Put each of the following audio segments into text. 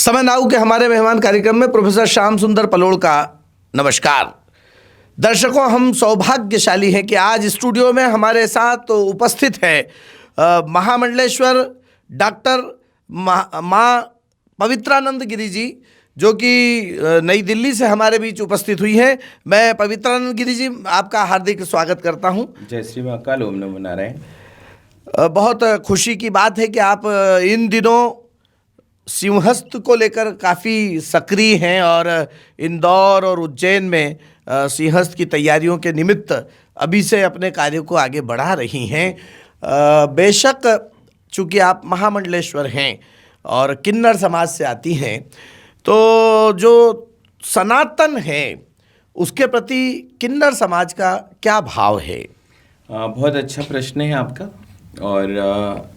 समय नाउ के हमारे मेहमान कार्यक्रम में प्रोफेसर श्याम सुंदर पलोड़ का नमस्कार। दर्शकों, हम सौभाग्यशाली हैं कि आज स्टूडियो में हमारे साथ उपस्थित है महामंडलेश्वर डॉक्टर माँ पवित्रानंद गिरी जी, जो कि नई दिल्ली से हमारे बीच उपस्थित हुई हैं। मैं पवित्रानंद गिरी जी आपका हार्दिक स्वागत करता हूं। जय श्री महाकाल, ओम नमो नारायण। बहुत खुशी की बात है कि आप इन दिनों सिंहस्थ को लेकर काफ़ी सक्रिय हैं और इंदौर और उज्जैन में सिंहस्थ की तैयारियों के निमित्त अभी से अपने कार्य को आगे बढ़ा रही हैं। बेशक चूँकि आप महामंडलेश्वर हैं और किन्नर समाज से आती हैं, तो जो सनातन है उसके प्रति किन्नर समाज का क्या भाव है? बहुत अच्छा प्रश्न है आपका और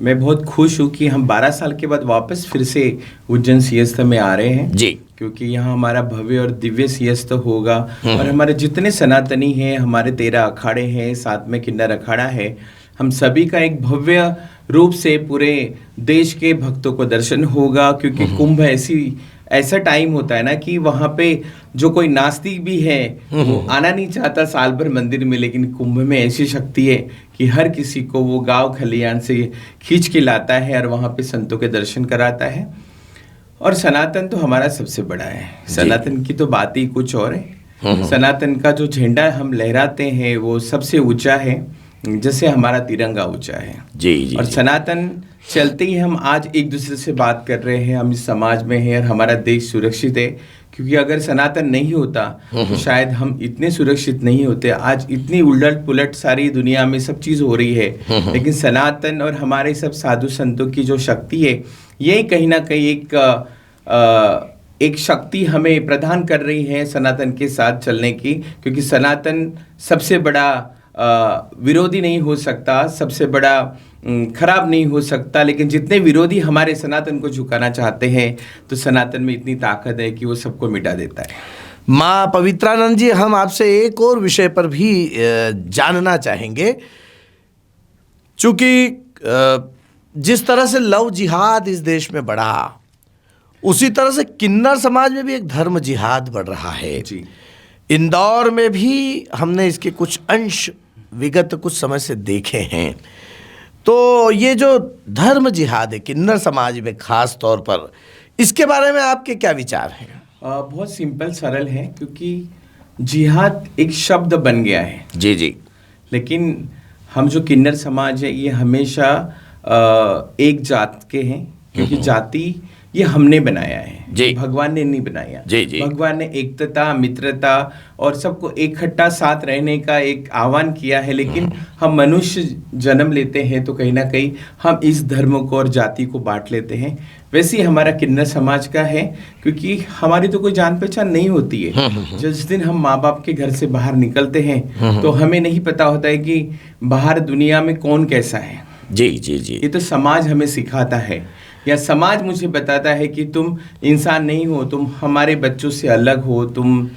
मैं बहुत खुश हूँ कि हम 12 साल के बाद वापस फिर से उज्जैन सिंहस्थ में आ रहे हैं जी, क्योंकि यहाँ हमारा भव्य और दिव्य सिंहस्थ होगा और हमारे जितने सनातनी हैं, हमारे 13 अखाड़े हैं, साथ में किन्नर अखाड़ा है, हम सभी का एक भव्य रूप से पूरे देश के भक्तों को दर्शन होगा। क्योंकि कुंभ ऐसा टाइम होता है ना कि वहाँ पे जो कोई नास्तिक भी है वो आना नहीं चाहता साल भर मंदिर में, लेकिन कुंभ में ऐसी शक्ति है कि हर किसी को वो गांव खलियान से खींच के लाता है और वहाँ पे संतों के दर्शन कराता है। और सनातन तो हमारा सबसे बड़ा है, सनातन की तो बात ही कुछ और है। सनातन का जो झंडा हम लहराते हैं वो सबसे ऊंचा है, जैसे हमारा तिरंगा ऊंचा है जी। और सनातन चलते ही हम आज एक दूसरे से बात कर रहे हैं, हम इस समाज में हैं और हमारा देश सुरक्षित है। क्योंकि अगर सनातन नहीं होता तो शायद हम इतने सुरक्षित नहीं होते। आज इतनी उलट पुलट सारी दुनिया में सब चीज़ हो रही है, लेकिन सनातन और हमारे सब साधु संतों की जो शक्ति है, यही कहीं ना कहीं एक शक्ति हमें प्रदान कर रही है सनातन के साथ चलने की। क्योंकि सनातन सबसे बड़ा विरोधी नहीं हो सकता, सबसे बड़ा खराब नहीं हो सकता, लेकिन जितने विरोधी हमारे सनातन को झुकाना चाहते हैं तो सनातन में इतनी ताकत है कि वो सबको मिटा देता है। माँ पवित्रानंद जी, हम आपसे एक और विषय पर भी जानना चाहेंगे। चूँकि जिस तरह से लव जिहाद इस देश में बढ़ा, उसी तरह से किन्नर समाज में भी एक धर्म जिहाद बढ़ रहा है जी। इंदौर में भी हमने इसके कुछ अंश विगत कुछ समय से देखे हैं। तो ये जो धर्म जिहाद है किन्नर समाज में खास तौर पर, इसके बारे में आपके क्या विचार हैं? बहुत सिंपल सरल है, क्योंकि जिहाद एक शब्द बन गया है जी जी, लेकिन हम जो किन्नर समाज है ये हमेशा एक जात के हैं। क्योंकि जाति ये हमने बनाया है जी, भगवान ने नहीं बनाया जी जी। भगवान ने एकता, मित्रता और सबको इकट्ठा साथ रहने का एक आह्वान किया है। लेकिन हम मनुष्य जन्म लेते हैं तो कहीं ना कहीं हम इस धर्म को और जाति को बांट लेते हैं। वैसे ही हमारा किन्नर समाज का है, क्योंकि हमारी तो कोई जान पहचान नहीं होती है। जिस दिन हम माँ बाप के घर से बाहर निकलते हैं तो हमें नहीं पता होता है कि बाहर दुनिया में कौन कैसा है। जी जी जी, ये तो समाज हमें सिखाता है, या समाज मुझे बताता है कि तुम इंसान नहीं हो, तुम हमारे बच्चों से अलग हो, तुम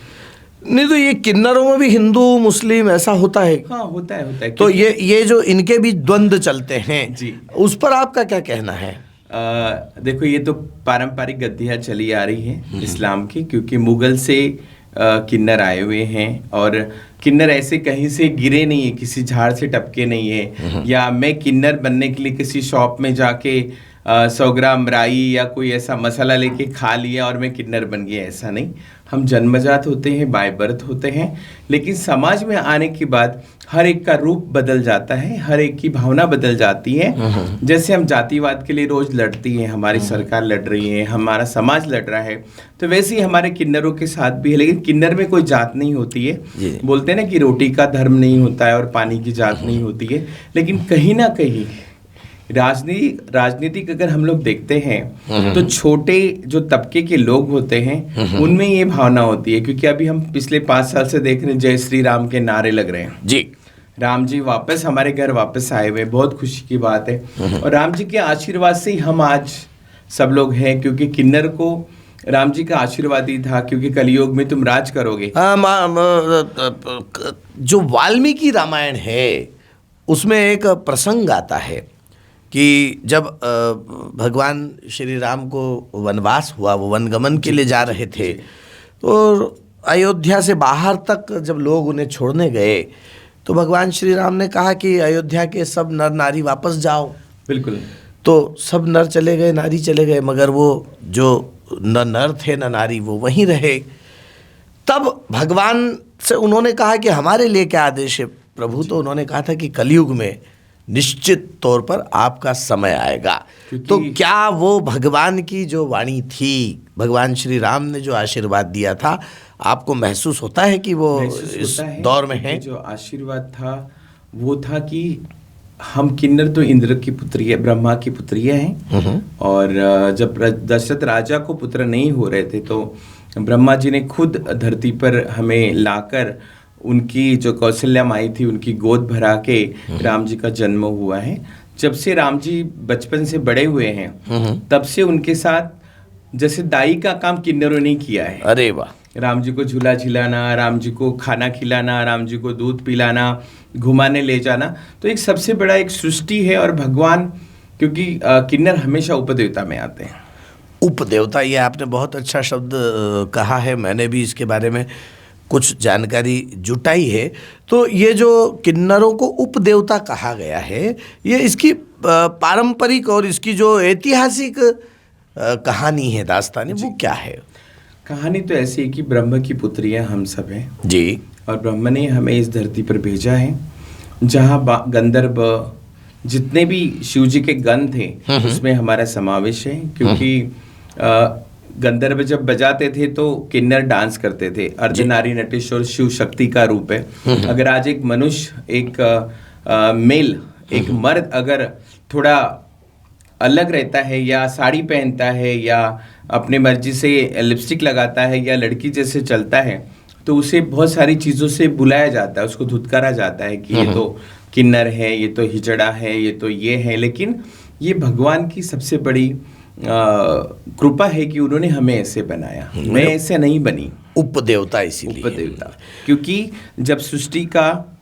नहीं। तो ये किन्नरों में भी हिंदू मुस्लिम ऐसा होता है? हाँ, होता है। तो ये जो इनके भी द्वंद्व चलते हैं जी, उस पर आपका क्या कहना है? देखो, ये तो पारंपरिक गद्दियाँ चली आ रही है इस्लाम की, क्योंकि मुगल से किन्नर आए हुए हैं और किन्नर ऐसे कहीं से गिरे नहीं है, किसी झाड़ से टपके नहीं है, या मैं किन्नर बनने के लिए किसी शॉप में जाके 100 ग्राम राई या कोई ऐसा मसाला लेके खा लिया और मैं किन्नर बन गया, ऐसा नहीं। हम जन्मजात होते हैं, बाय बर्थ होते हैं, लेकिन समाज में आने के बाद हर एक का रूप बदल जाता है, हर एक की भावना बदल जाती है। जैसे हम जातिवाद के लिए रोज लड़ती हैं, हमारी सरकार लड़ रही है, हमारा समाज लड़ रहा है, तो वैसे ही हमारे किन्नरों के साथ भी है। लेकिन किन्नर में कोई जात नहीं होती है। बोलते हैं ना कि रोटी का धर्म नहीं होता है और पानी की जात नहीं होती है, लेकिन कहीं ना कहीं राजनीतिक अगर हम लोग देखते हैं तो छोटे जो तबके के लोग होते हैं उनमें ये भावना होती है। क्योंकि अभी हम पिछले 5 साल से देख रहे हैं, जय श्री राम के नारे लग रहे हैं जी। राम जी वापस हमारे घर वापस आए हुए, बहुत खुशी की बात है। और राम जी के आशीर्वाद से ही हम आज सब लोग हैं, क्योंकि किन्नर को राम जी का आशीर्वाद ही था, क्योंकि कलयुग में तुम राज करोगे। जो वाल्मीकि रामायण है उसमें एक प्रसंग आता है कि जब भगवान श्री राम को वनवास हुआ, वो वनगमन के लिए जा रहे थे, तो अयोध्या से बाहर तक जब लोग उन्हें छोड़ने गए तो भगवान श्री राम ने कहा कि अयोध्या के सब नर नारी वापस जाओ। बिल्कुल। तो सब नर चले गए, नारी चले गए, मगर वो जो न नर थे न नारी वो वहीं रहे। तब भगवान से उन्होंने कहा कि हमारे लिए क्या आदेश है प्रभु? तो उन्होंने कहा था कि कलयुग में निश्चित तौर पर आपका समय आएगा। तो क्या वो भगवान की जो वाणी थी, भगवान श्री राम ने जो आशीर्वाद दिया था, आपको महसूस होता है कि वो इस दौर में है? जो आशीर्वाद था वो था कि हम किन्नर तो इंद्र की पुत्री है, ब्रह्मा की पुत्रियां हैं, और जब दशरथ राजा को पुत्र नहीं हो रहे थे तो ब्रह्मा जी ने खुद धरती पर हमें लाकर उनकी जो कौशल्या माई थी उनकी गोद भरा के राम जी का जन्म हुआ है। जब से राम जी बचपन से बड़े हुए हैं तब से उनके साथ जैसे दाई का काम किन्नरों ने किया है। अरे वाह! राम जी को झूला झिलाना, राम जी को खाना खिलाना, राम जी को दूध पिलाना, घुमाने ले जाना, तो एक सबसे बड़ा एक सृष्टि है। और भगवान, क्योंकि किन्नर हमेशा उपदेवता में आते हैं। उपदेवता, ये आपने बहुत अच्छा शब्द कहा है, मैंने भी इसके बारे में कुछ जानकारी जुटाई है। तो ये जो किन्नरों को उपदेवता कहा गया है, ये इसकी पारंपरिक और इसकी जो ऐतिहासिक कहानी है, दास्तान है, वो क्या है? कहानी तो ऐसी है कि ब्रह्म की पुत्रियां हम सब हैं जी, और ब्रह्म ने हमें इस धरती पर भेजा है जहाँ गंधर्व जितने भी शिव जी के गण थे उसमें हमारा समावेश है। क्योंकि गंधर्व जब बजाते थे तो किन्नर डांस करते थे। अर्धनारी नटेश्वर शिव शक्ति का रूप है। अगर आज एक मनुष्य, एक मेल, एक मर्द अगर थोड़ा अलग रहता है या साड़ी पहनता है या अपने मर्जी से लिपस्टिक लगाता है या लड़की जैसे चलता है तो उसे बहुत सारी चीज़ों से बुलाया जाता है, उसको धुतकारा जाता है कि ये तो किन्नर है, ये तो हिजड़ा है, ये तो ये है। लेकिन ये भगवान की सबसे बड़ी कृपा है कि उन्होंने हमें ऐसे बनाया। मैं ऐसे नहीं बनी, उपदेवता, इसीलिए उपदेवता। क्योंकि जब सृष्टि का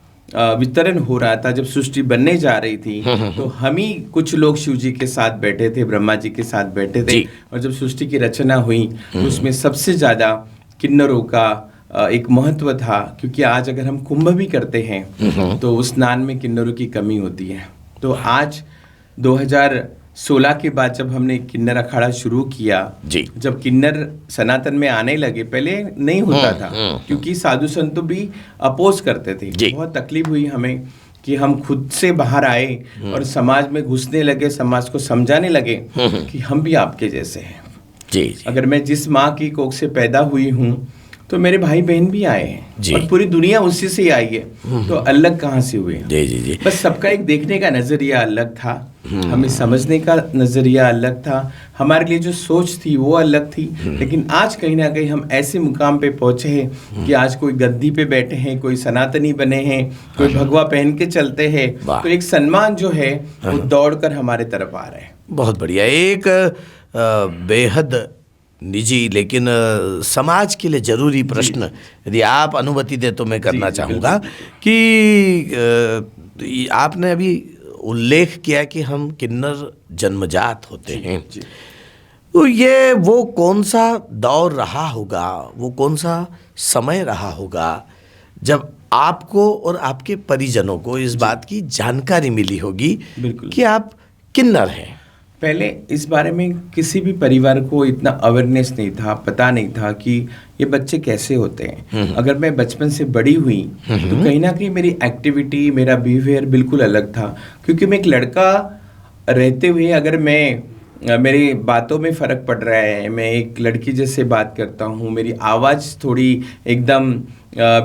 वितरण हो रहा था, जब सृष्टि बनने जा रही थी तो हम ही कुछ लोग शिव जी के साथ बैठे थे, ब्रह्मा जी के साथ बैठे थे, और जब सृष्टि की रचना हुई तो उसमें सबसे ज्यादा किन्नरों का एक महत्व था। क्योंकि आज अगर हम कुंभ भी करते हैं तो उस स्नान में किन्नरों की कमी होती है। तो आज 2016 के बाद जब हमने किन्नर अखाड़ा शुरू किया, जब किन्नर सनातन में आने लगे, पहले नहीं होता था क्योंकि साधु संत भी अपोज करते थे। बहुत तकलीफ हुई हमें कि हम खुद से बाहर आए और समाज में घुसने लगे, समाज को समझाने लगे कि हम भी आपके जैसे हैं। अगर मैं जिस माँ की कोख से पैदा हुई हूँ तो मेरे भाई बहन भी आए हैं और पूरी दुनिया उसी से आई है, तो अलग कहाँ से हुए? बस सबका एक देखने का नजरिया अलग था, हमें समझने का नजरिया अलग था, हमारे लिए जो सोच थी वो अलग थी। लेकिन आज कहीं ना कहीं हम ऐसे मुकाम पे पहुंचे हैं कि आज कोई गद्दी पे बैठे हैं, कोई सनातनी बने हैं, कोई भगवा पहन के चलते हैं, तो एक सम्मान जो है वो दौड़कर हमारे तरफ आ रहा है। बहुत बढ़िया। एक बेहद निजी लेकिन समाज के लिए जरूरी प्रश्न यदि आप अनुमति दे तो मैं करना चाहूँगा कि आपने अभी उल्लेख किया कि हम किन्नर जन्मजात होते हैं, तो ये वो कौन सा दौर रहा होगा, वो कौन सा समय रहा होगा जब आपको और आपके परिजनों को इस बात की जानकारी मिली होगी कि आप किन्नर हैं? पहले इस बारे में किसी भी परिवार को इतना अवेयरनेस नहीं था, पता नहीं था कि ये बच्चे कैसे होते हैं। अगर मैं बचपन से बड़ी हुई तो कहीं ना कहीं मेरी एक्टिविटी, मेरा बिहेवियर बिल्कुल अलग था। क्योंकि मैं एक लड़का रहते हुए अगर मेरी बातों में फ़र्क पड़ रहा है, मैं एक लड़की जैसे बात करता हूँ, मेरी आवाज़ थोड़ी एकदम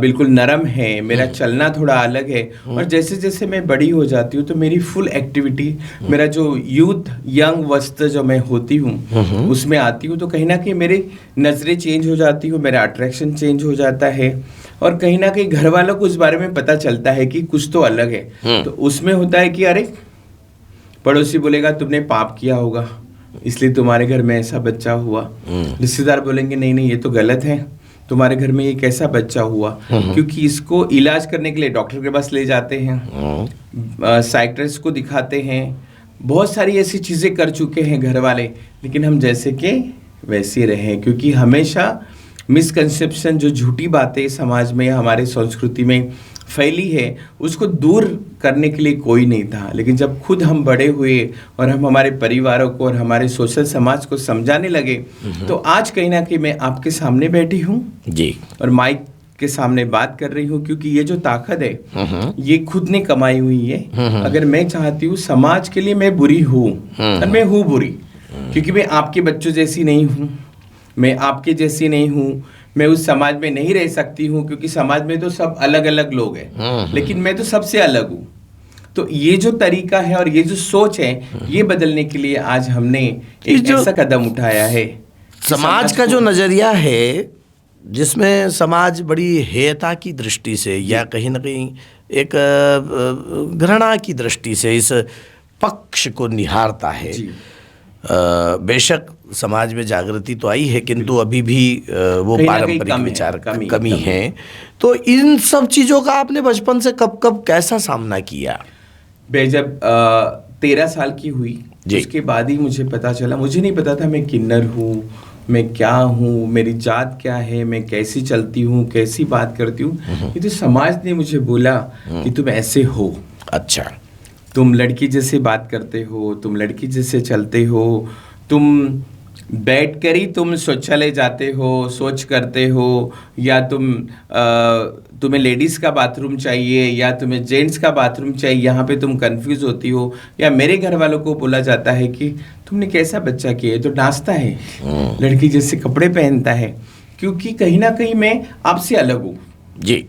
बिल्कुल नरम है, मेरा चलना थोड़ा अलग है, और जैसे जैसे मैं बड़ी हो जाती हूँ तो मेरी फुल एक्टिविटी, मेरा जो यूथ यंग अवस्था जो मैं होती हूँ उसमें आती हूँ, तो कहीं ना कहीं मेरी नज़रें चेंज हो जाती हूँ, मेरा अट्रैक्शन चेंज हो जाता है, और कहीं ना कहीं घर वालों को उस बारे में पता चलता है कि कुछ तो अलग है। तो उसमें होता है कि अरे पड़ोसी बोलेगा तुमने पाप किया होगा इसलिए तुम्हारे घर में ऐसा बच्चा हुआ, रिश्तेदार बोलेंगे नहीं नहीं ये तो गलत है, तुम्हारे घर में ये कैसा बच्चा हुआ। क्योंकि इसको इलाज करने के लिए डॉक्टर के पास ले जाते हैं, साइकियाट्रिस्ट को दिखाते हैं, बहुत सारी ऐसी चीज़ें कर चुके हैं घर वाले, लेकिन हम जैसे के वैसे रहे, क्योंकि हमेशा मिसकंसेप्शन, जो झूठी बातें समाज में हमारे संस्कृति में फैली है, उसको दूर करने के लिए कोई नहीं था। लेकिन जब खुद हम बड़े हुए और हम हमारे परिवारों को और हमारे सोशल समाज को समझाने लगे, तो आज कहीं ना कहीं मैं आपके सामने बैठी हूँ जी, और माइक के सामने बात कर रही हूँ, क्योंकि ये जो ताकत है ये खुद ने कमाई हुई है। अगर मैं चाहती हूँ समाज के लिए मैं बुरी हूँ, और मैं हूँ बुरी, क्योंकि मैं आपके बच्चों जैसी नहीं हूँ, मैं आपके जैसी नहीं हूँ, मैं उस समाज में नहीं रह सकती हूँ, क्योंकि समाज में तो सब अलग अलग लोग हैं, लेकिन मैं तो सबसे अलग हूँ। तो ये जो तरीका है और ये जो सोच है, ये बदलने के लिए आज हमने एक ऐसा कदम उठाया है। समाज का जो नजरिया है, जिसमें समाज बड़ी हेयता की दृष्टि से या कहीं ना कहीं एक घृणा की दृष्टि से इस पक्ष को निहारता है। बेशक समाज में जागृति तो आई है, किंतु अभी भी वो पारंपरिक विचार कमी है। तो इन सब चीज़ों का आपने बचपन से कब कब कैसा सामना किया? मैं जब 13 साल की हुई, उसके बाद ही मुझे पता चला, मुझे नहीं पता था मैं किन्नर हूँ, मैं क्या हूँ, मेरी जात क्या है, मैं कैसी चलती हूँ, कैसी बात करती हूँ। ये तो समाज ने मुझे बोला कि तुम ऐसे हो, अच्छा, तुम लड़की जैसे बात करते हो, तुम लड़की जैसे चलते हो, तुम बैठ कर ही तुम शौचालय जाते हो, शौच करते हो, या तुम्हें लेडीज़ का बाथरूम चाहिए या तुम्हें जेंट्स का बाथरूम चाहिए, यहाँ पे तुम कंफ्यूज होती हो। या मेरे घर वालों को बोला जाता है कि तुमने कैसा बच्चा किया है, तो नाचता है, लड़की जैसे कपड़े पहनता है, क्योंकि कहीं ना कहीं मैं आपसे अलग हूँ जी।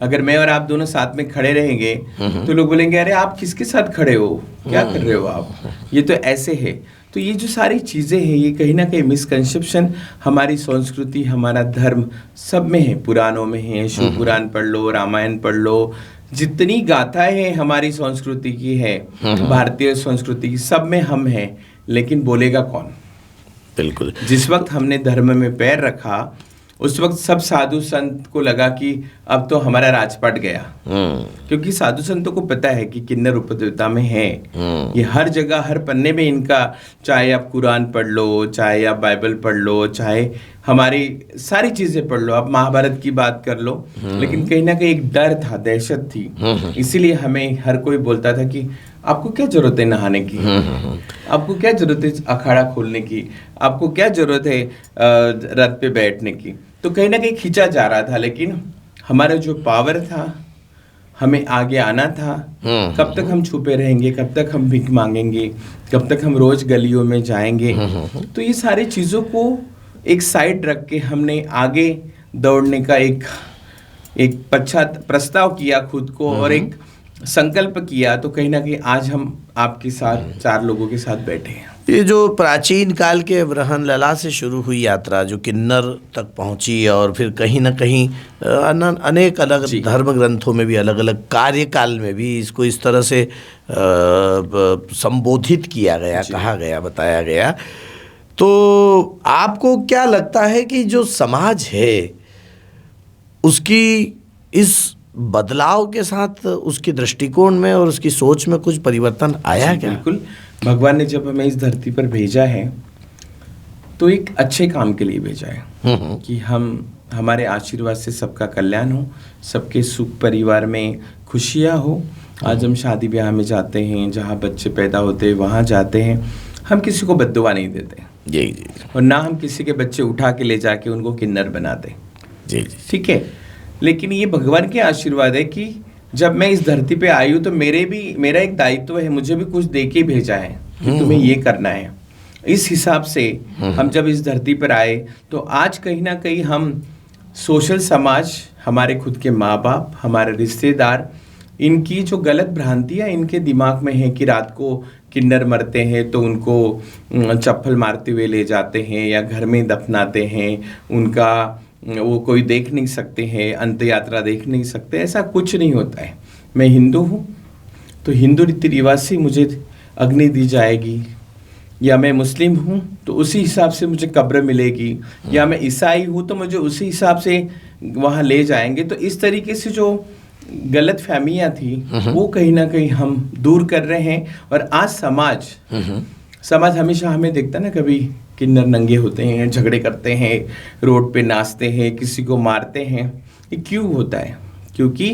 अगर मैं और आप दोनों साथ में खड़े रहेंगे तो लोग बोलेंगे अरे आप किसके साथ खड़े हो, क्या कर रहे हो आप, ये तो ऐसे है। तो ये जो सारी चीज़ें हैं, ये कहीं ना कहीं मिसकंसेप्शन हमारी संस्कृति, हमारा धर्म सब में है, पुराणों में है। शिव पुराण पढ़ लो, रामायण पढ़ लो, जितनी गाथाएं हैं हमारी संस्कृति की है, भारतीय संस्कृति की, सब में हम हैं। लेकिन बोलेगा कौन? बिल्कुल। जिस वक्त हमने धर्म में पैर रखा, उस वक्त सब साधु संत को लगा कि अब तो हमारा राजपाट गया, क्योंकि साधु संतों को पता है कि किन्नर उपदेवता में है। ये हर जगह, हर पन्ने में इनका, चाहे आप कुरान पढ़ लो, चाहे आप बाइबल पढ़ लो, चाहे हमारी सारी चीजें पढ़ लो, आप महाभारत की बात कर लो, लेकिन कहीं ना कहीं एक डर था, दहशत थी। इसीलिए हमें हर कोई बोलता था कि आपको क्या जरूरत है नहाने की, आपको क्या जरूरत है अखाड़ा खोलने की, आपको क्या जरूरत है रथ पे बैठने की। तो कहीं ना कहीं खींचा जा रहा था, लेकिन हमारा जो पावर था, हमें आगे आना था। कब तक हम छुपे रहेंगे, कब तक हम भीख मांगेंगे, कब तक हम रोज गलियों में जाएंगे। तो ये सारी चीज़ों को एक साइड रख के हमने आगे दौड़ने का एक प्रस्ताव किया खुद को, और एक संकल्प किया। तो कहीं ना कहीं आज हम आपके साथ 4 लोगों के साथ बैठे हैं। ये जो प्राचीन काल के वृहन लला से शुरू हुई यात्रा जो किन्नर तक पहुंची, और फिर कहीं ना कहीं अनेक अलग धर्म ग्रंथों में भी, अलग अलग कार्यकाल में भी इसको इस तरह से संबोधित किया गया, कहा गया, बताया गया। तो आपको क्या लगता है कि जो समाज है उसकी इस बदलाव के साथ, उसकी दृष्टिकोण में और उसकी सोच में कुछ परिवर्तन आया क्या? बिल्कुल। भगवान ने जब हमें इस धरती पर भेजा है तो एक अच्छे काम के लिए भेजा है कि हमारे आशीर्वाद से सबका कल्याण हो, सबके सुख परिवार में खुशियाँ हो। आज हम शादी ब्याह में जाते हैं, जहाँ बच्चे पैदा होते हैं वहाँ जाते हैं, हम किसी को बद्दुआ नहीं देते जी जी, और ना हम किसी के बच्चे उठा के ले जाके उनको किन्नर बनाते जी जी, ठीक है। लेकिन ये भगवान के आशीर्वाद है कि जब मैं इस धरती पे आई हूँ तो मेरा एक दायित्व है, मुझे भी कुछ दे के भेजा है कि तुम्हें ये करना है। इस हिसाब से हम जब इस धरती पर आए तो आज कहीं ना कहीं हम सोशल समाज, हमारे खुद के माँ बाप, हमारे रिश्तेदार, इनकी जो गलत भ्रांतियाँ इनके दिमाग में है कि रात को किन्नर मरते हैं तो उनको चप्पल मारते हुए ले जाते हैं या घर में दफनाते हैं, उनका वो कोई देख नहीं सकते हैं, अंत यात्रा देख नहीं सकते। ऐसा कुछ नहीं होता है। मैं हिंदू हूँ तो हिंदू रीति रिवाज से मुझे अग्नि दी जाएगी, या मैं मुस्लिम हूँ तो उसी हिसाब से मुझे कब्र मिलेगी, या मैं ईसाई हूँ तो मुझे उसी हिसाब से वहाँ ले जाएंगे। तो इस तरीके से जो गलत फहमियाँ थी वो कहीं ना कहीं हम दूर कर रहे हैं। और आज समाज हमेशा हमें देखता ना, कभी किन्नर नंगे होते हैं, झगड़े करते हैं, रोड पे नाचते हैं, किसी को मारते हैं। ये क्यों होता है? क्योंकि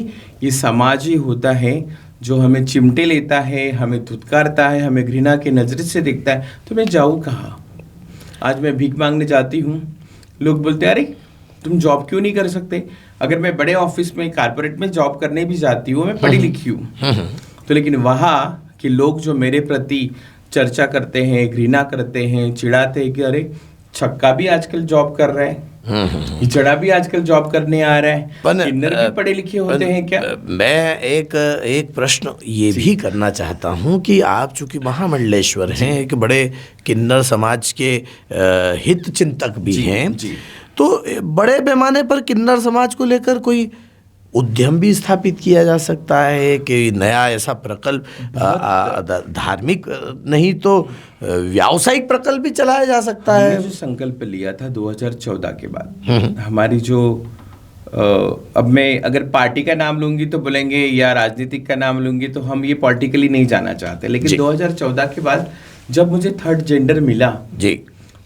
ये समाज ही होता है जो हमें चिमटे लेता है, हमें धुतकारता है, हमें घृणा के नज़र से देखता है। तो मैं जाऊँ कहाँ? आज मैं भीख मांगने जाती हूँ, लोग बोलते हैं अरे तुम जॉब क्यों नहीं कर सकते? अगर मैं बड़े ऑफिस में, कारपोरेट में जॉब करने भी जाती हूँ, मैं पढ़ी लिखी हूँ, तो लेकिन वहाँ के लोग जो मेरे प्रति चर्चा करते हैं, घृणा करते हैं, चिढ़ाते हैं कि अरे छक्का भी आजकल जॉब कर रहा है, हिजड़ा भी आजकल जॉब करने आ रहा है, किन्नर भी पढ़े लिखे होते हैं क्या? मैं एक प्रश्न ये भी करना चाहता हूँ कि आप चूंकि महामंडलेश्वर हैं, एक बड़े किन्नर समाज के हित चिंतक भी हैं, तो बड़े पैमाने पर किन्नर समाज को लेकर कोई उद्यम भी स्थापित किया जा सकता है कि नया ऐसा प्रकल्प धार्मिक नहीं तो व्यावसायिक प्रकल्प भी चलाया जा सकता है? जो संकल्प लिया था 2014 के बाद, हमारी जो अब मैं अगर पार्टी का नाम लूंगी तो बोलेंगे, या राजनीतिक का नाम लूंगी तो हम ये पॉलिटिकली नहीं जाना चाहते, लेकिन 2014 के बाद जब मुझे थर्ड जेंडर मिला जी,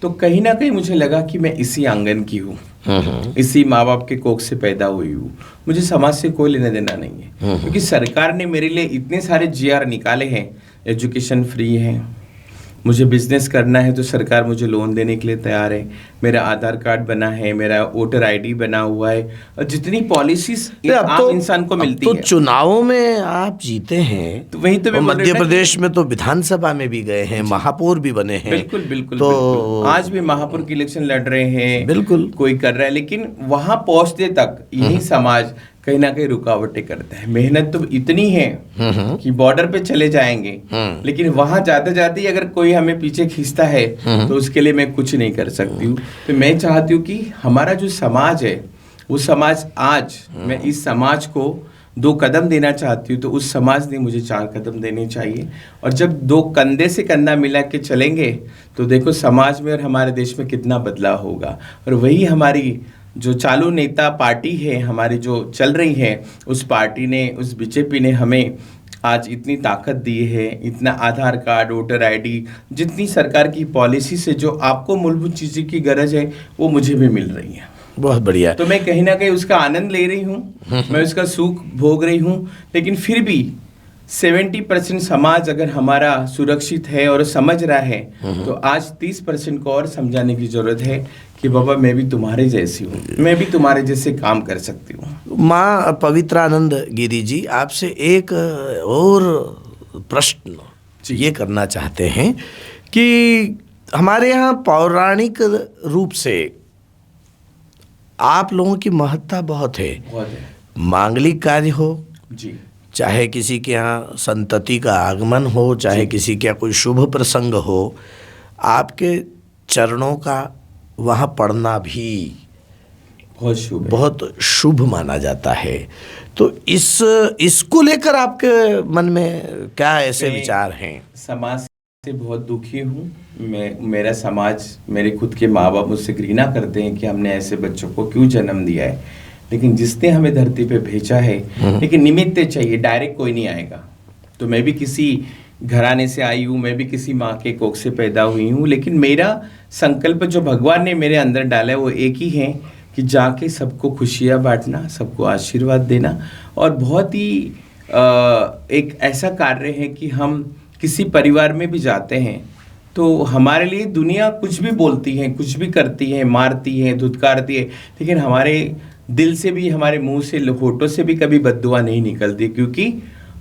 तो कहीं ना कहीं मुझे लगा कि मैं इसी आंगन की हूँ, इसी माँ बाप के कोख से पैदा हुई हूँ, मुझे समाज से कोई लेना देना नहीं है। क्योंकि सरकार ने मेरे लिए इतने सारे जीआर निकाले हैं, एजुकेशन फ्री है, मुझे बिजनेस करना है तो सरकार मुझे लोन देने के लिए तैयार है, मेरा आधार कार्ड बना है, मेरा वोटर आईडी बना हुआ है, और जितनी पॉलिसीज आम इंसान को मिलती है। तो चुनावों में आप जीते हैं, तो वहीं तो मध्य प्रदेश में तो विधानसभा में भी गए हैं, महापौर भी बने हैं। बिल्कुल बिल्कुल, तो बिल्कुल। आज भी महापौर की इलेक्शन लड़ रहे हैं, बिल्कुल कोई कर रहा है, लेकिन वहां पहुंचने तक यही समाज कहीं ना कहीं रुकावटें करता है। मेहनत तो इतनी है कि बॉर्डर पे चले जाएंगे, लेकिन वहां जाते जाते अगर कोई हमें पीछे खींचता है तो उसके लिए मैं कुछ नहीं कर सकती हूँ। तो मैं चाहती हूँ कि हमारा जो समाज है, वो समाज आज मैं इस समाज को 2 कदम देना चाहती हूँ, तो उस समाज ने मुझे 4 कदम देने चाहिए। और जब 2 कंधे से कंधा मिला के चलेंगे तो देखो समाज में और हमारे देश में कितना बदलाव होगा। और वही हमारी जो चालू नेता पार्टी है हमारी जो चल रही है, उस पार्टी ने, उस बीजेपी ने हमें आज इतनी ताकत दी है, इतना आधार कार्ड, वोटर आईडी, जितनी सरकार की पॉलिसी से जो आपको मूलभूत चीज़ों की गरज है वो मुझे भी मिल रही है। बहुत बढ़िया। तो मैं कहीं ना कहीं उसका आनंद ले रही हूँ, मैं उसका सुख भोग रही हूँ, लेकिन फिर भी 70% समाज अगर हमारा सुरक्षित है और समझ रहा है, तो आज 30% को और समझाने की जरूरत है कि बाबा मैं भी तुम्हारे जैसी हूँ, मैं भी तुम्हारे जैसे काम कर सकती हूँ। माँ पवित्रानंद गिरी जी, आपसे एक और प्रश्न ये करना चाहते हैं कि हमारे यहाँ पौराणिक रूप से आप लोगों की महत्ता बहुत है। मांगलिक कार्य हो जी, चाहे किसी के यहाँ संतति का आगमन हो, चाहे किसी के यहाँ कोई शुभ प्रसंग हो, आपके चरणों का वहाँ पढ़ना भी बहुत शुभ माना जाता है। तो इसको लेकर आपके मन में क्या ऐसे विचार हैं? समाज से बहुत दुखी हूँ मेरा समाज, मेरे खुद के माँ बाप मुझसे घृणा करते हैं कि हमने ऐसे बच्चों को क्यों जन्म दिया है, लेकिन जिसने हमें धरती पे भेजा है, लेकिन निमित्त चाहिए, डायरेक्ट कोई नहीं आएगा। तो मैं भी किसी घराने से आई हूँ, मैं भी किसी माँ के कोख से पैदा हुई हूँ, लेकिन मेरा संकल्प जो भगवान ने मेरे अंदर डाला है वो एक ही है कि जाके सबको खुशियाँ बांटना, सबको आशीर्वाद देना। और बहुत ही एक ऐसा कार्य है कि हम किसी परिवार में भी जाते हैं तो हमारे लिए दुनिया कुछ भी बोलती है, कुछ भी करती है, मारती है, धुतकारती है, लेकिन हमारे दिल से भी, हमारे मुंह से, होठों से भी कभी बद्दुआ नहीं निकलती, क्योंकि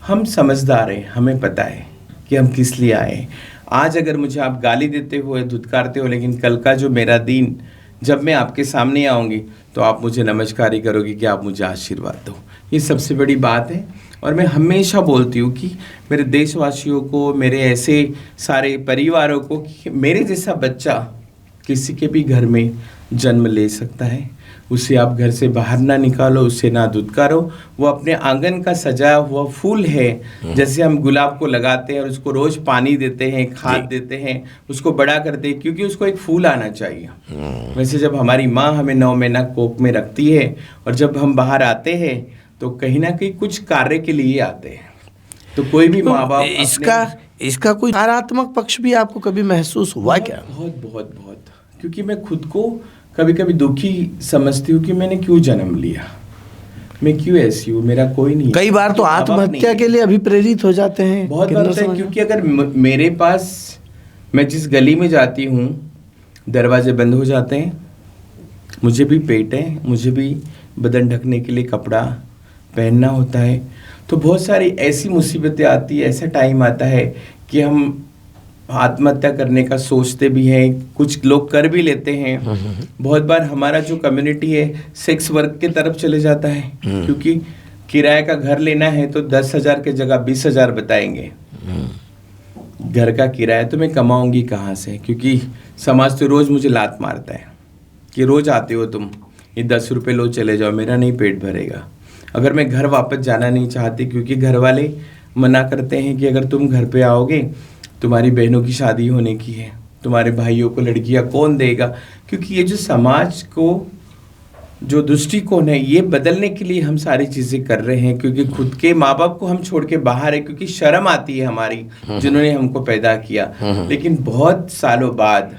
हम समझदार हैं, हमें पता है कि हम किस लिए आए। आज अगर मुझे आप गाली देते हो, धुतकारते हो, लेकिन कल का जो मेरा दिन, जब मैं आपके सामने आऊँगी तो आप मुझे नमस्कार ही करोगे कि आप मुझे आशीर्वाद दो। ये सबसे बड़ी बात है। और मैं हमेशा बोलती हूँ कि मेरे देशवासियों को, मेरे ऐसे सारे परिवारों को, कि मेरे जैसा बच्चा किसी के भी घर में जन्म ले सकता है, उसे आप घर से बाहर ना निकालो, उसे ना धुतकारो। वो अपने आंगन का सजाया हुआ फूल है, जैसे हम गुलाब को लगाते हैं और उसको रोज पानी देते हैं, खाद देते हैं, उसको बड़ा करते हैं, क्योंकि उसको एक फूल आना चाहिए। वैसे जब हमारी माँ हमें 9 महीना कोख में रखती है और जब हम बाहर आते हैं तो कहीं ना कहीं कुछ कार्य के लिए आते हैं। तो कोई भी माँ बाप इसका कोई नकारात्मक पक्ष भी आपको कभी महसूस हुआ क्या? बहुत बहुत बहुत, क्योंकि मैं खुद को कभी कभी दुखी समझती हूँ कि मैंने क्यों जन्म लिया, मैं क्यों ऐसी हूँ, मेरा कोई नहीं। कई बार तो आत्महत्या के लिए अभिप्रेरित हो जाते हैं। बहुत बार होता है, क्योंकि अगर मेरे पास, मैं जिस गली में जाती हूँ दरवाजे बंद हो जाते हैं, मुझे भी पेट है, मुझे भी बदन ढकने के लिए कपड़ा पहनना होता है, तो बहुत सारी ऐसी मुसीबतें आती है, ऐसा टाइम आता है कि हम आत्महत्या करने का सोचते भी हैं, कुछ लोग कर भी लेते हैं। बहुत बार हमारा जो कम्युनिटी है सेक्स वर्क के तरफ चले जाता है, क्योंकि किराए का घर लेना है तो 10,000 की जगह 20,000 बताएंगे। घर का किराया तो मैं कमाऊंगी कहाँ से, क्योंकि समाज तो रोज मुझे लात मारता है कि रोज आते हो तुम, ये 10 रुपये लो चले जाओ, मेरा नहीं पेट भरेगा। अगर मैं घर वापस जाना नहीं चाहती, क्योंकि घर वाले मना करते हैं कि अगर तुम घर पे आओगे, तुम्हारी बहनों की शादी होने की है, तुम्हारे भाइयों को लड़कियां कौन देगा। क्योंकि ये जो समाज को जो दृष्टिकोण है, ये बदलने के लिए हम सारी चीज़ें कर रहे हैं, क्योंकि खुद के माँ बाप को हम छोड़ के बाहर है, क्योंकि शर्म आती है हमारी, जिन्होंने हमको पैदा किया। लेकिन बहुत सालों बाद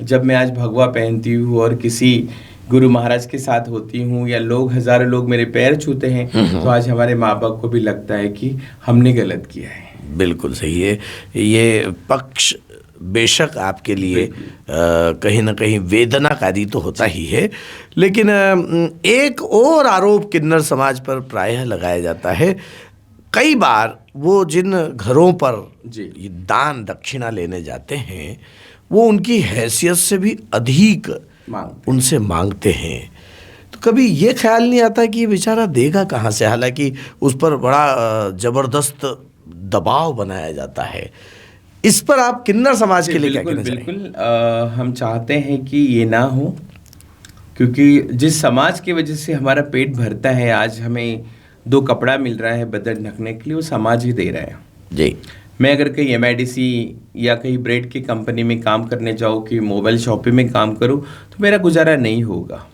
जब मैं आज भगवा पहनती हूँ और किसी गुरु महाराज के साथ होती हूँ, या लोग, हजारों लोग मेरे पैर छूते हैं, तो आज हमारे माँ बाप को भी लगता है कि हमने गलत किया है। बिल्कुल सही है। ये पक्ष बेशक आपके लिए कहीं ना कहीं वेदनाकारी तो होता ही है, लेकिन एक और आरोप किन्नर समाज पर प्रायः लगाया जाता है। कई बार वो जिन घरों पर ये दान दक्षिणा लेने जाते हैं, वो उनकी हैसियत से भी अधिक उनसे मांगते हैं। तो कभी ये ख्याल नहीं आता कि ये बेचारा देगा कहाँ से, हालांकि उस पर बड़ा ज़बरदस्त दबाव बनाया जाता है। इस पर आप किन्नर समाज के लिए क्या कहना चाहेंगे? बिल्कुल हम चाहते हैं कि ये ना हो, क्योंकि जिस समाज की वजह से हमारा पेट भरता है, आज हमें 2 कपड़ा मिल रहा है बदन ढकने के लिए, वो समाज ही दे रहा है जी। मैं अगर कहीं MIDC या कहीं ब्रेड की कंपनी में काम करने जाऊँ, कि मोबाइल शॉपिंग में काम करूँ, तो मेरा गुजारा नहीं होगा।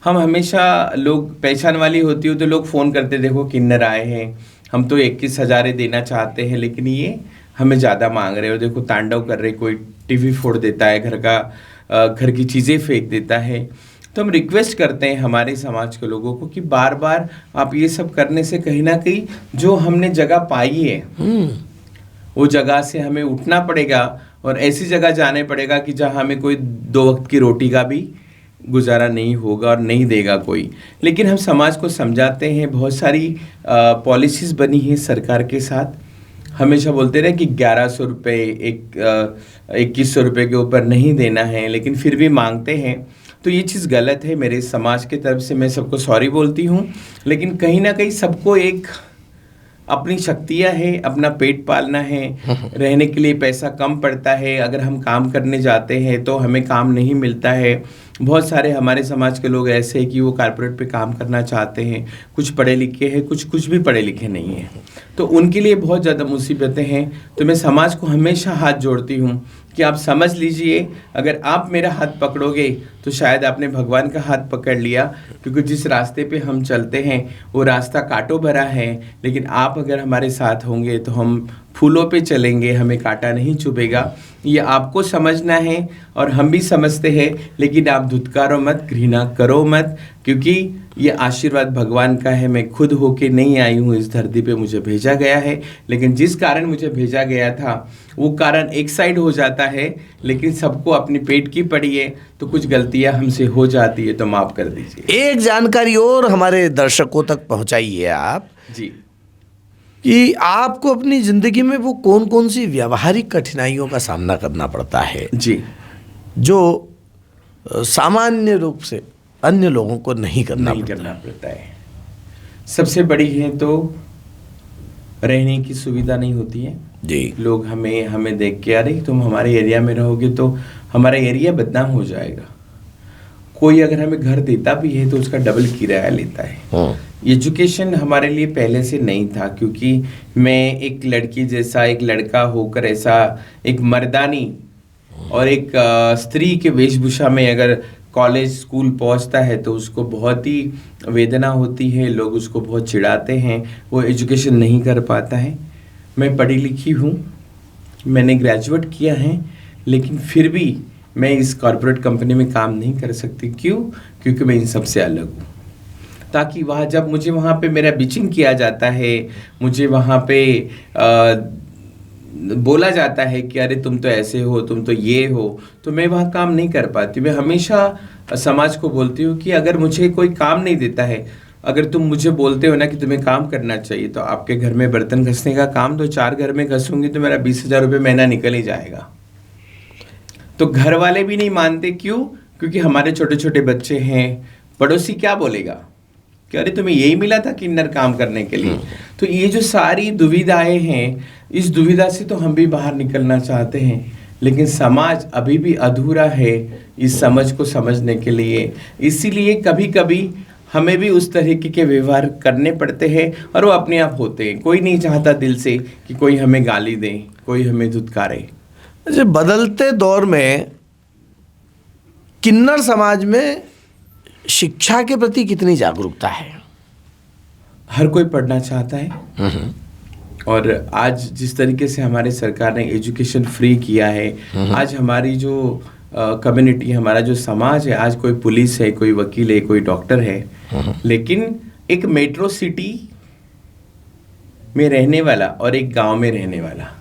हम हमेशा, लोग पहचान वाली होती हो तो लोग फ़ोन करते, देखो किन्नर आए हैं, हम तो 21,000 देना चाहते हैं, लेकिन ये हमें ज़्यादा मांग रहे हो, देखो तांडव कर रहे, कोई टीवी फोड़ देता है, घर की चीज़ें फेंक देता है। तो हम रिक्वेस्ट करते हैं हमारे समाज के लोगों को कि बार बार आप ये सब करने से कहीं ना कहीं जो हमने जगह पाई है, वो जगह से हमें उठना पड़ेगा और ऐसी जगह जाने पड़ेगा कि जहाँ हमें कोई 2 वक्त की रोटी का भी गुजारा नहीं होगा और नहीं देगा कोई। लेकिन हम समाज को समझाते हैं, बहुत सारी पॉलिसीज़ बनी है सरकार के साथ, हमेशा बोलते रहे कि 1100 रुपये, 2100 रुपये के ऊपर नहीं देना है, लेकिन फिर भी मांगते हैं। तो ये चीज़ गलत है। मेरे समाज की तरफ से मैं सबको सॉरी बोलती हूँ, लेकिन कहीं ना कहीं सबको एक अपनी शक्तियाँ हैं, अपना पेट पालना है, रहने के लिए पैसा कम पड़ता है, अगर हम काम करने जाते हैं तो हमें काम नहीं मिलता है। बहुत सारे हमारे समाज के लोग ऐसे हैं कि वो कारपोरेट पे काम करना चाहते हैं, कुछ पढ़े लिखे हैं, कुछ भी पढ़े लिखे नहीं हैं, तो उनके लिए बहुत ज़्यादा मुसीबतें हैं। तो मैं समाज को हमेशा हाथ जोड़ती हूँ कि आप समझ लीजिए, अगर आप मेरा हाथ पकड़ोगे तो शायद आपने भगवान का हाथ पकड़ लिया, क्योंकि जिस रास्ते पे हम चलते हैं वो रास्ता कांटों भरा है, लेकिन आप अगर हमारे साथ होंगे तो हम फूलों पे चलेंगे, हमें कांटा नहीं चुभेगा। ये आपको समझना है और हम भी समझते हैं, लेकिन आप धुतकारो मत, घृणा करो मत, क्योंकि ये आशीर्वाद भगवान का है। मैं खुद होके नहीं आई हूँ इस धरती पे, मुझे भेजा गया है, लेकिन जिस कारण मुझे भेजा गया था वो कारण एक साइड हो जाता है, लेकिन सबको अपनी पेट की पड़ी है, तो कुछ गलतियां हमसे हो जाती है, तो माफ़ कर दीजिए। एक जानकारी और हमारे दर्शकों तक पहुंचाइए आप जी, कि आपको अपनी ज़िंदगी में वो कौन कौन सी व्यावहारिक कठिनाइयों का सामना करना पड़ता है जी, जो सामान्य रूप से अन्य लोगों को नहीं करना पड़ता है। सबसे बड़ी है तो रहने की सुविधा नहीं होती है जी। लोग हमें देख के, अरे तुम हमारे एरिया में रहोगे तो हमारा एरिया बदनाम हो जाएगा। कोई अगर हमें घर देता भी है तो उसका डबल किराया लेता है। एजुकेशन हमारे लिए पहले से नहीं था, क्योंकि मैं एक लड़की जैसा, एक लड़का होकर ऐसा एक मर्दानी और एक स्त्री के वेशभूषा में अगर कॉलेज स्कूल पहुंचता है तो उसको बहुत ही वेदना होती है, लोग उसको बहुत चिढ़ाते हैं, वो एजुकेशन नहीं कर पाता है। मैं पढ़ी लिखी हूँ, मैंने ग्रेजुएट किया है, लेकिन फिर भी मैं इस कॉर्पोरेट कंपनी में काम नहीं कर सकती। क्यों? क्योंकि मैं इन सब से अलग हूँ। ताकि जब मुझे वहाँ पे मेरा बिचिंग किया जाता है, मुझे वहाँ पे बोला जाता है कि अरे तुम तो ऐसे हो, तुम तो ये हो, तो मैं वहाँ काम नहीं कर पाती। मैं हमेशा समाज को बोलती हूँ कि अगर मुझे कोई काम नहीं देता है, अगर तुम मुझे बोलते हो ना कि तुम्हें काम करना चाहिए, तो आपके घर में बर्तन घसने का काम तो 4 घर में घसूंगी तो मेरा 20,000 रुपये महीना निकल ही जाएगा। तो घर वाले भी नहीं मानते। क्यों? क्योंकि हमारे छोटे छोटे बच्चे हैं, पड़ोसी क्या बोलेगा कि अरे तुम्हें यही मिला था किन्नर काम करने के लिए। तो ये जो सारी दुविधाएं हैं, इस दुविधा से तो हम भी बाहर निकलना चाहते हैं, लेकिन समाज अभी भी अधूरा है इस समझ को समझने के लिए। इसीलिए कभी कभी हमें भी उस तरीके के व्यवहार करने पड़ते हैं और वो अपने आप होते हैं। कोई नहीं चाहता दिल से कि कोई हमें गाली दे, कोई हमें धुतकारे। बदलते दौर में किन्नर समाज में शिक्षा के प्रति कितनी जागरूकता है? हर कोई पढ़ना चाहता है, और आज जिस तरीके से हमारे सरकार ने एजुकेशन फ्री किया है, आज हमारी जो कम्युनिटी, हमारा जो समाज है, आज कोई पुलिस है, कोई वकील है, कोई डॉक्टर है, लेकिन एक मेट्रो सिटी में रहने वाला और एक गांव में रहने वाला,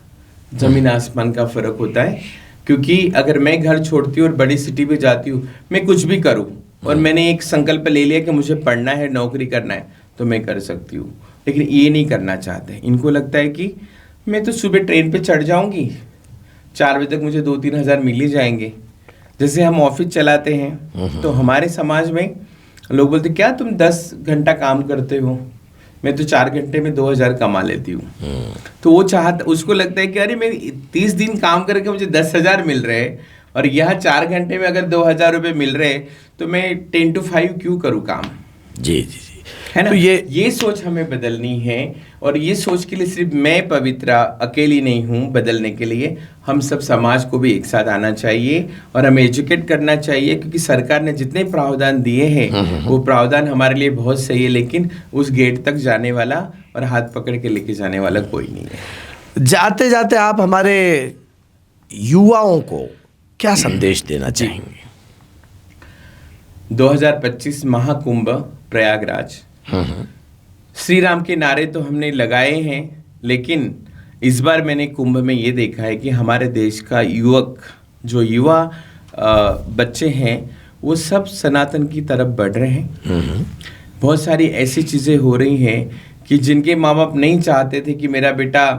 जमीन आसमान का फर्क होता है। क्योंकि अगर मैं घर छोड़ती हूँ और बड़ी सिटी में जाती हूँ, मैं कुछ भी करूँ और मैंने एक संकल्प ले लिया कि मुझे पढ़ना है, नौकरी करना है, तो मैं कर सकती हूँ। लेकिन ये नहीं करना चाहते। इनको लगता है कि मैं तो सुबह ट्रेन पे चढ़ जाऊँगी, 4 बजे तक मुझे 2-3 हज़ार मिल ही जाएंगे। जैसे हम ऑफिस चलाते हैं तो हमारे समाज में लोग बोलते क्या तुम 10 घंटा काम करते हो, मैं तो 4 घंटे में 2,000 कमा लेती हूँ। तो वो उसको लगता है कि अरे मैं 30 दिन काम करके मुझे 10,000 मिल रहे हैं, और यह 4 घंटे में अगर 2,000 रुपये मिल रहे तो मैं 10 to 5 क्यों करूँ काम। जी जी जी, है ना। तो ये सोच हमें बदलनी है, और ये सोच के लिए सिर्फ मैं पवित्रा अकेली नहीं हूँ बदलने के लिए, हम सब समाज को भी एक साथ आना चाहिए और हमें एजुकेट करना चाहिए। क्योंकि सरकार ने जितने प्रावधान दिए हैं वो प्रावधान हमारे लिए बहुत सही है, लेकिन उस गेट तक जाने वाला और हाथ पकड़ के लेके जाने वाला कोई नहीं है। जाते जाते आप हमारे युवाओं को क्या संदेश देना चाहेंगे? 2025 महाकुंभ प्रयागराज, श्री राम के नारे तो हमने लगाए हैं, लेकिन इस बार मैंने कुंभ में ये देखा है कि हमारे देश का युवा बच्चे हैं, वो सब सनातन की तरफ बढ़ रहे हैं। बहुत सारी ऐसी चीज़ें हो रही हैं कि जिनके माँ बाप नहीं चाहते थे कि मेरा बेटा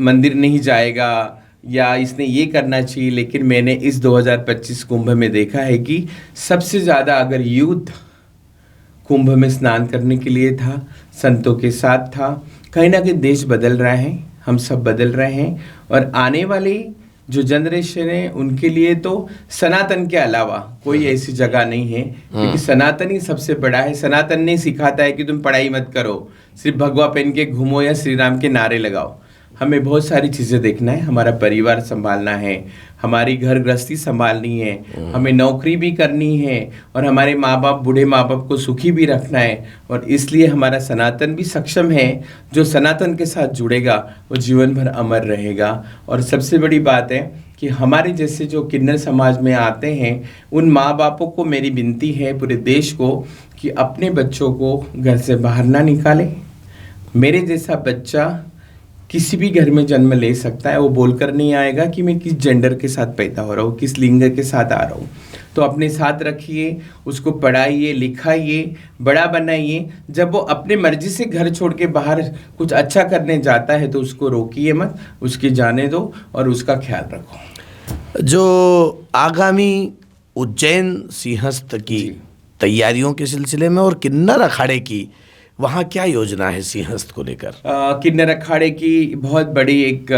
मंदिर नहीं जाएगा या इसने ये करना चाहिए, लेकिन मैंने इस 2025 कुंभ में देखा है कि सबसे ज़्यादा अगर यूथ कुंभ में स्नान करने के लिए था, संतों के साथ था। कहीं ना कहीं देश बदल रहा है, हम सब बदल रहे हैं, और आने वाली जो जनरेशन है उनके लिए तो सनातन के अलावा कोई ऐसी जगह नहीं है, क्योंकि सनातन ही सबसे बड़ा है। सनातन ने सिखाता है कि तुम पढ़ाई मत करो, सिर्फ भगवा पहन के घूमो या श्री राम के नारे लगाओ। हमें बहुत सारी चीज़ें देखना है, हमारा परिवार संभालना है, हमारी घर गृहस्थी संभालनी है, हमें नौकरी भी करनी है, और हमारे माँ बाप, बूढ़े माँ बाप को सुखी भी रखना है। और इसलिए हमारा सनातन भी सक्षम है। जो सनातन के साथ जुड़ेगा वो जीवन भर अमर रहेगा। और सबसे बड़ी बात है कि हमारे जैसे जो किन्नर समाज में आते हैं, उन माँ बापों को मेरी विनती है, पूरे देश को, कि अपने बच्चों को घर से बाहर ना निकालें। मेरे जैसा बच्चा किसी भी घर में जन्म ले सकता है, वो बोलकर नहीं आएगा कि मैं किस जेंडर के साथ पैदा हो रहा हूँ, किस लिंग के साथ आ रहा हूँ। तो अपने साथ रखिए, उसको पढ़ाइए, लिखाइए, बड़ा बनाइए। जब वो अपने मर्जी से घर छोड़ के बाहर कुछ अच्छा करने जाता है तो उसको रोकिए मत, उसकी जाने दो और उसका ख्याल रखो। जो आगामी उज्जैन सिंहस्थ की तैयारियों के सिलसिले में और किन्नर अखाड़े की, वहाँ क्या योजना है सिंहस्थ को लेकर? किन्नर अखाड़े की बहुत बड़ी एक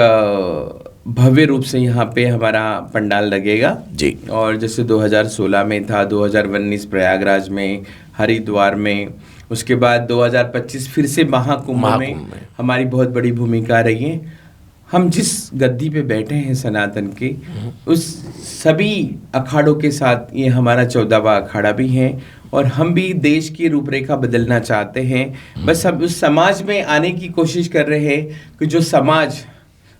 भव्य रूप से यहाँ पे हमारा पंडाल लगेगा जी। और जैसे 2016 में था, 2019 प्रयागराज में, हरिद्वार में, उसके बाद 2025 फिर से महाकुंभ में हमारी बहुत बड़ी भूमिका रही है। हम जिस गद्दी पे बैठे हैं सनातन के, उस सभी अखाड़ों के साथ ये हमारा 14वां अखाड़ा भी है, और हम भी देश की रूपरेखा बदलना चाहते हैं। बस हम उस समाज में आने की कोशिश कर रहे हैं कि जो समाज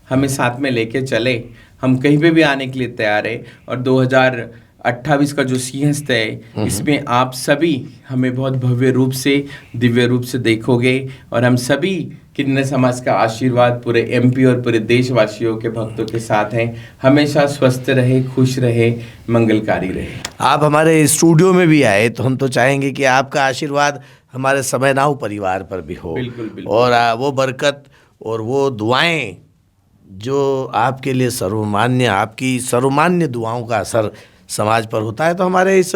हमें साथ में लेके चले। हम कहीं पे भी आने के लिए तैयार है, और 2028 का जो सिंहस्थ है, इसमें आप सभी हमें बहुत भव्य रूप से, दिव्य रूप से देखोगे, और हम सभी किन्नर समाज का आशीर्वाद पूरे एमपी और पूरे देशवासियों के भक्तों के साथ हैं। हमेशा स्वस्थ रहे, खुश रहे, मंगलकारी रहे। आप हमारे स्टूडियो में भी आए तो हम तो चाहेंगे कि आपका आशीर्वाद हमारे समय नाउ परिवार पर भी हो। बिल्कुल, बिल्कुल। और वो बरकत और वो दुआएं जो आपके लिए सर्वमान्य, आपकी सर्वमान्य दुआओं का असर समाज पर होता है, तो हमारे इस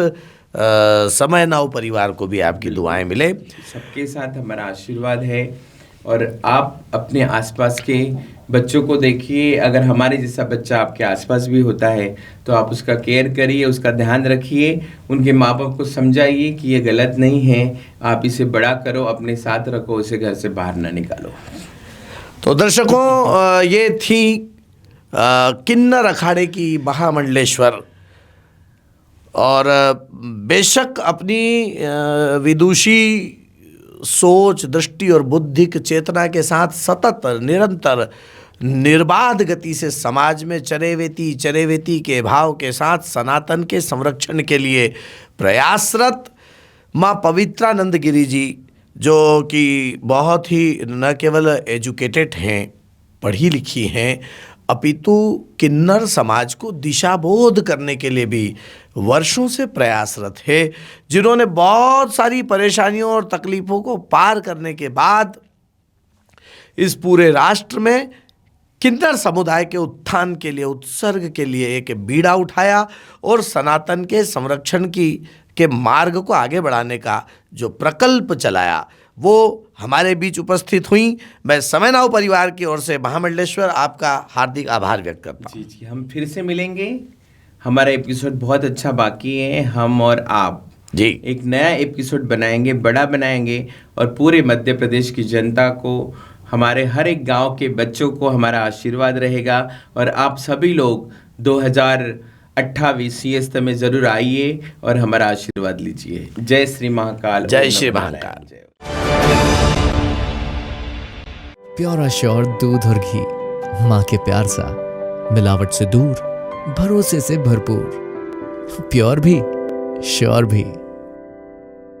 समय नाउ परिवार को भी आपकी दुआएं मिले। सबके साथ हमारा आशीर्वाद है, और आप अपने आसपास के बच्चों को देखिए। अगर हमारे जैसा बच्चा आपके आसपास भी होता है तो आप उसका केयर करिए, उसका ध्यान रखिए, उनके माँ बाप को समझाइए कि ये गलत नहीं है, आप इसे बड़ा करो, अपने साथ रखो, इसे घर से बाहर ना निकालो। तो दर्शकों, ये थी किन्नर अखाड़े की महामंडलेश्वर, और बेशक अपनी विदुषी सोच, दृष्टि और बौद्धिक चेतना के साथ सतत, निरंतर, निर्बाध गति से समाज में चरेवेती के भाव के साथ सनातन के संरक्षण के लिए प्रयासरत माँ पवित्रानंद गिरी जी, जो कि बहुत ही न केवल एजुकेटेड हैं, पढ़ी लिखी हैं, अपितु किन्नर समाज को दिशाबोध करने के लिए भी वर्षों से प्रयासरत है, जिन्होंने बहुत सारी परेशानियों और तकलीफों को पार करने के बाद इस पूरे राष्ट्र में किन्नर समुदाय के उत्थान के लिए, उत्सर्ग के लिए एक बीड़ा उठाया, और सनातन के संरक्षण के मार्ग को आगे बढ़ाने का जो प्रकल्प चलाया, वो हमारे बीच उपस्थित हुई। मैं समय नाउ परिवार की ओर से महामंडलेश्वर आपका हार्दिक आभार व्यक्त करता हूँ। जी, हम फिर से मिलेंगे। हमारा एपिसोड बहुत अच्छा बाकी है। हम और आप जी एक नया एपिसोड बनाएंगे, बड़ा बनाएंगे, और पूरे मध्य प्रदेश की जनता को, हमारे हर एक गांव के बच्चों को हमारा आशीर्वाद रहेगा। और आप सभी लोग 2028 सिंहस्थ में जरूर आइए और हमारा आशीर्वाद लीजिए। जय श्री महाकाल। जय श्री महाकाल। प्योर श्योर दूध और घी, माँ के प्यार सा, मिलावट से दूर, भरोसे से भरपूर, प्योर भी श्योर भी।